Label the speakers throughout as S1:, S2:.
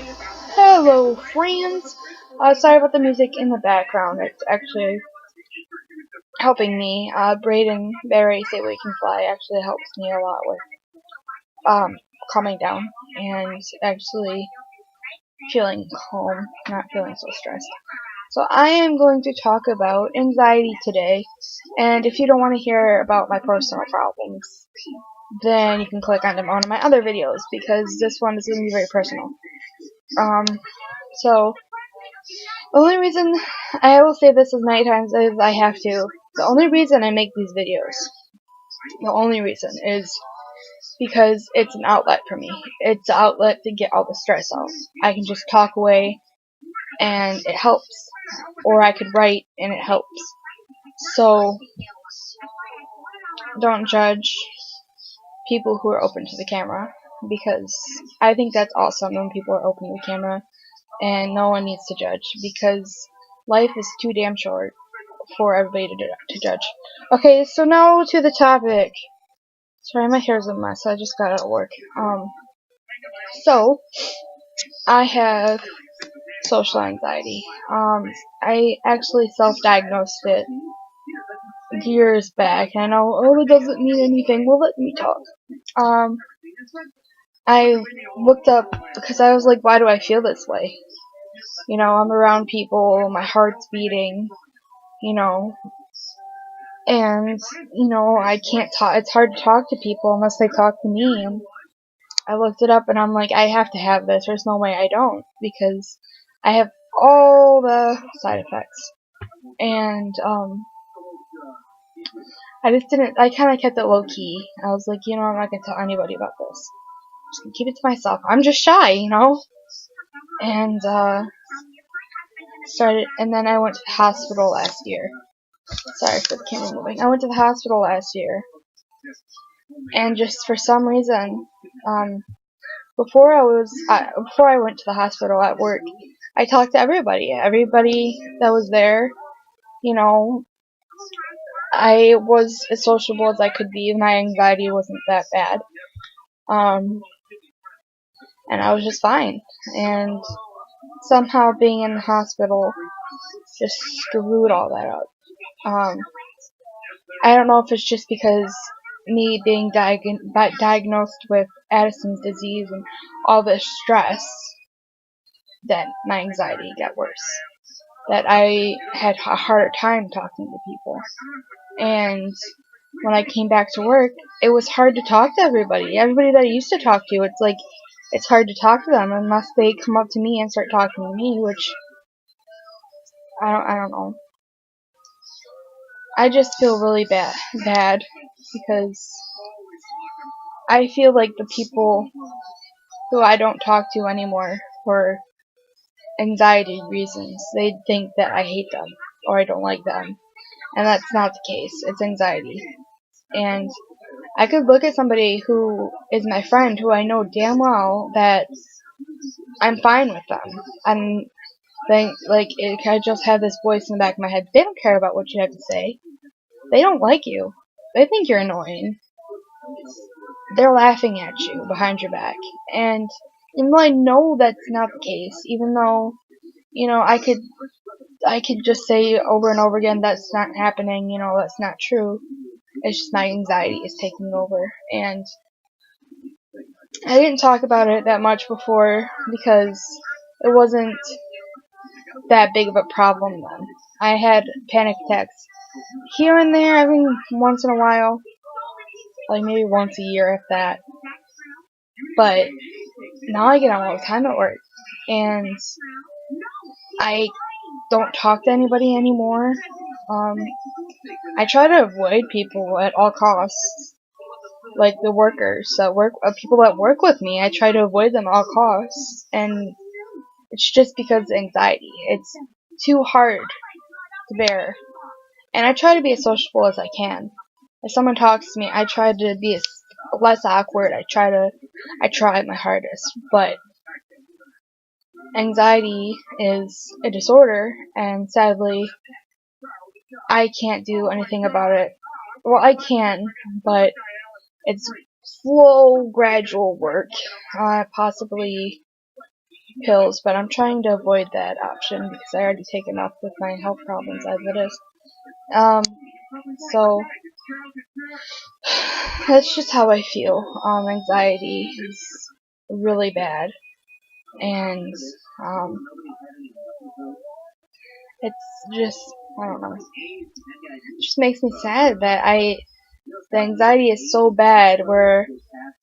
S1: Hello, friends. Sorry about the music in the background. It's actually helping me. Braden Berry Say We Can Fly actually helps me a lot with calming down and actually feeling calm, not feeling so stressed. So I am going to talk about anxiety today. And if you don't want to hear about my personal problems, then you can click on one of my other videos because this one is going to be very personal. So the only reason I will say this as many times as I have to, the only reason I make these videos, the only reason is because it's an outlet for me. It's an outlet to get all the stress out. I can just talk away and it helps. Or I could write and it helps. So don't judge people who are open to the camera because I think that's awesome when people are open to the camera and no one needs to judge because life is too damn short for everybody to judge. Okay, so now to the topic. Sorry, my hair's a mess. I just got out of work. So I have social anxiety. I actually self-diagnosed it years back. I know, oh, it doesn't mean anything. Well, let me talk. I looked up because I was like, why do I feel this way? You know, I'm around people, my heart's beating, you know, and, you know, I can't talk, it's hard to talk to people unless they talk to me, and I looked it up and I'm like, I have to have this, there's no way I don't, because I have all the side effects, and, I just didn't, I kinda kept it low key. I was like, you know, I'm not gonna tell anybody about this. I'm just gonna keep it to myself. I'm just shy, you know? And, and then I went to the hospital last year. Sorry for the camera moving. I went to the hospital last year, and just for some reason, before I went to the hospital at work, I talked to everybody that was there. You know, I was as sociable as I could be. My anxiety wasn't that bad, and I was just fine. And somehow being in the hospital just screwed all that up. I don't know if it's just because me being diagnosed with Addison's disease and all this stress that my anxiety got worse. That I had a harder time talking to people. And when I came back to work, it was hard to talk to everybody. Everybody that I used to talk to, it's like, it's hard to talk to them unless they come up to me and start talking to me, which, I don't know. I just feel really bad because I feel like the people who I don't talk to anymore for anxiety reasons, they think that I hate them or I don't like them. And that's not the case. It's anxiety. And I could look at somebody who is my friend who I know damn well that I'm fine with them. And I just have this voice in the back of my head. They don't care about what you have to say. They don't like you. They think you're annoying. They're laughing at you behind your back. And even though I know that's not the case, even though, you know, I could just say over and over again, that's not happening, you know, that's not true. It's just my anxiety is taking over. And I didn't talk about it that much before because it wasn't that big of a problem then. I had panic attacks here and there every once in a while, like maybe once a year if that. But now I get them all the time at work, and I don't talk to anybody anymore. I try to avoid people at all costs, like the workers that work, people that work with me. I try to avoid them at all costs, and it's just because of anxiety. It's too hard to bear, and I try to be as sociable as I can. If someone talks to me, I try to be as less awkward. I try my hardest, but anxiety is a disorder, and sadly, I can't do anything about it. Well, I can, but it's slow, gradual work. Possibly pills, but I'm trying to avoid that option because I already take enough with my health problems as it is. So that's just how I feel. Anxiety is really bad, and it's just, I don't know. It just makes me sad that the anxiety is so bad where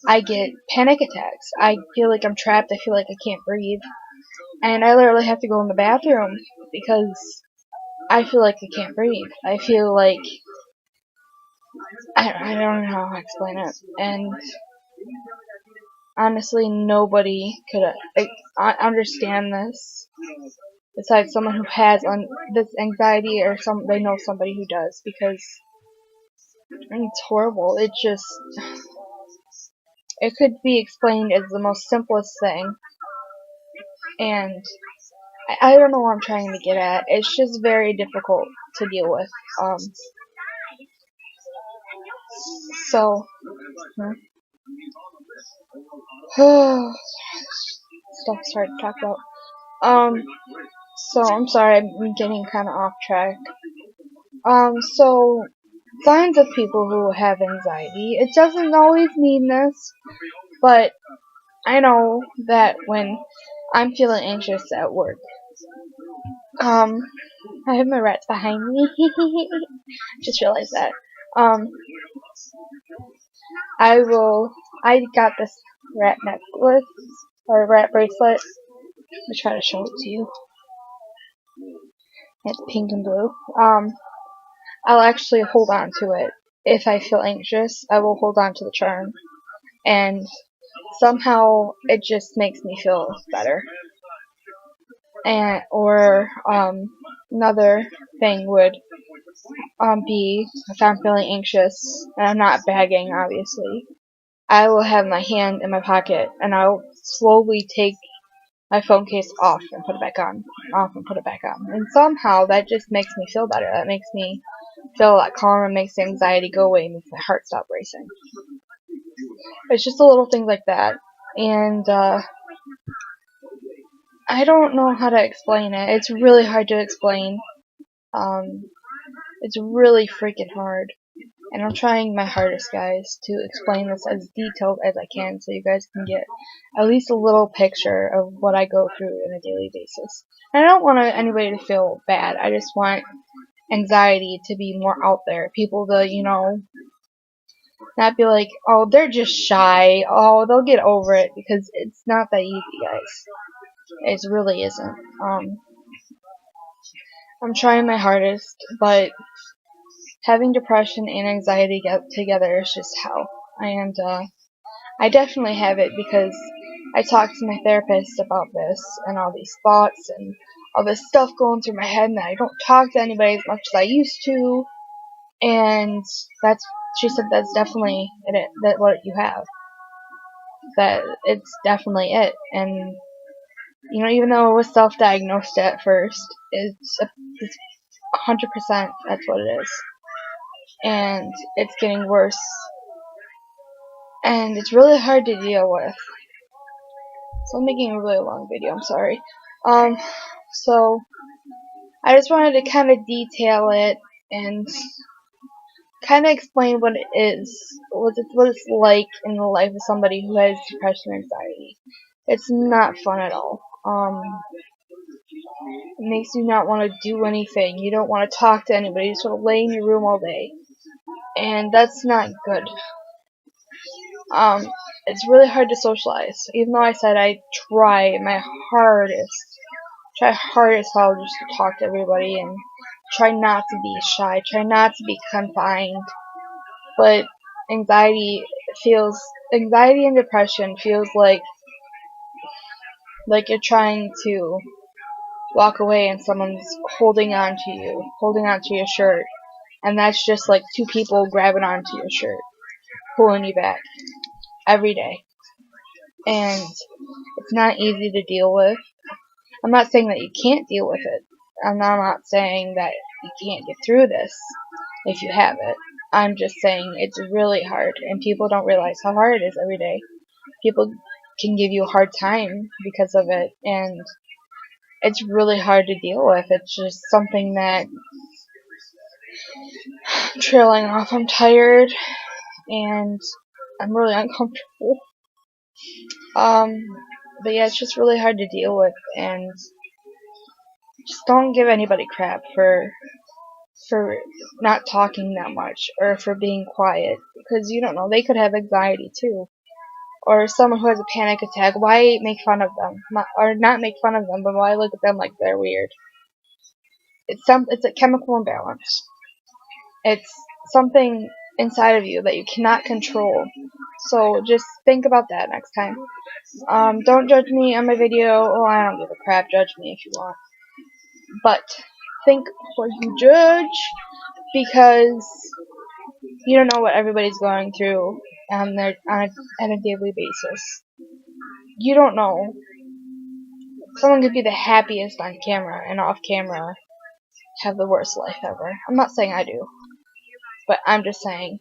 S1: I get panic attacks. I feel like I'm trapped. I feel like I can't breathe. And I literally have to go in the bathroom because I feel like I can't breathe. I feel like I don't know how to explain it. And honestly, nobody could understand this besides someone who has this anxiety, or they know somebody who does, because it's horrible. It could be explained as the most simplest thing, and I don't know what I'm trying to get at. It's just very difficult to deal with. So, stuff's hard to talk about. So I'm sorry, I'm getting kind of off track. So signs of people who have anxiety. It doesn't always mean this, but I know that when I'm feeling anxious at work, I have my rats behind me. Just realized that. I got this rat necklace, or rat bracelet. Let me try to show it to you. It's pink and blue. I'll actually hold on to it. If I feel anxious, I will hold on to the charm. And somehow it just makes me feel better. Or another thing would be if I'm feeling anxious, and I'm not bagging, obviously, I will have my hand in my pocket, and I'll slowly take my phone case off and put it back on, off and put it back on. And somehow that just makes me feel better. That makes me feel a lot calmer, makes the anxiety go away, makes my heart stop racing. It's just a little things like that. And I don't know how to explain it. It's really hard to explain. It's really freaking hard. And I'm trying my hardest, guys, to explain this as detailed as I can so you guys can get at least a little picture of what I go through on a daily basis. And I don't want anybody to feel bad. I just want anxiety to be more out there. People to, not be like, oh, they're just shy. Oh, they'll get over it, because it's not that easy, guys. It really isn't. I'm trying my hardest, but having depression and anxiety get together is just hell. And I definitely have it because I talked to my therapist about this and all these thoughts and all this stuff going through my head, and I don't talk to anybody as much as I used to. And she said that's definitely it. That what you have. That it's definitely it. And even though it was self-diagnosed at first, it's 100% that's what it is. And it's getting worse. And it's really hard to deal with. So I'm making a really long video, I'm sorry. So I just wanted to kind of detail it and kind of explain what it is, what it's like in the life of somebody who has depression and anxiety. It's not fun at all. It makes you not want to do anything. You don't want to talk to anybody. You just want to lay in your room all day. And that's not good. It's really hard to socialize. Even though I said I try my hardest. Try hard as hell just to talk to everybody and try not to be shy. Try not to be confined. But anxiety and depression feels like you're trying to walk away and someone's holding on to your shirt, and that's just like two people grabbing onto your shirt, pulling you back every day. And it's not easy to deal with. I'm not saying that you can't deal with it. I'm not saying that you can't get through this if you have it. I'm just saying it's really hard, and people don't realize how hard it is every day. People can give you a hard time because of it, and it's really hard to deal with. It's just something that I'm trailing off. I'm tired and I'm really uncomfortable. But yeah, it's just really hard to deal with, and just don't give anybody crap for not talking that much or for being quiet, because you don't know, they could have anxiety too. Or someone who has a panic attack, why make fun of them? Or not make fun of them, but why look at them like they're weird? It's a chemical imbalance. It's something inside of you that you cannot control. So just think about that next time. Don't judge me on my video. Oh, I don't give a crap. Judge me if you want. But think before you judge, because you don't know what everybody's going through on a daily basis. You don't know. Someone could be the happiest on camera, and off camera have the worst life ever. I'm not saying I do, but I'm just saying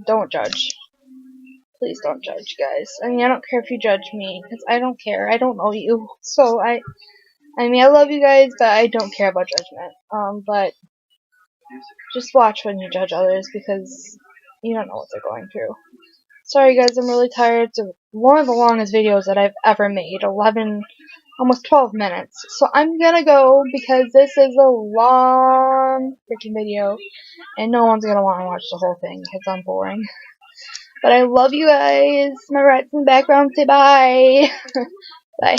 S1: don't judge. Please don't judge, guys. I mean, I don't care if you judge me, because I don't care. I don't know you. So I mean, I love you guys, but I don't care about judgment. But just watch when you judge others, because you don't know what they're going through. Sorry guys, I'm really tired. It's one of the longest videos that I've ever made. 11, almost 12 minutes. So I'm gonna go, because this is a long freaking video, and no one's gonna want to watch the whole thing, because I'm boring. But I love you guys. My rats in the background say bye. Bye.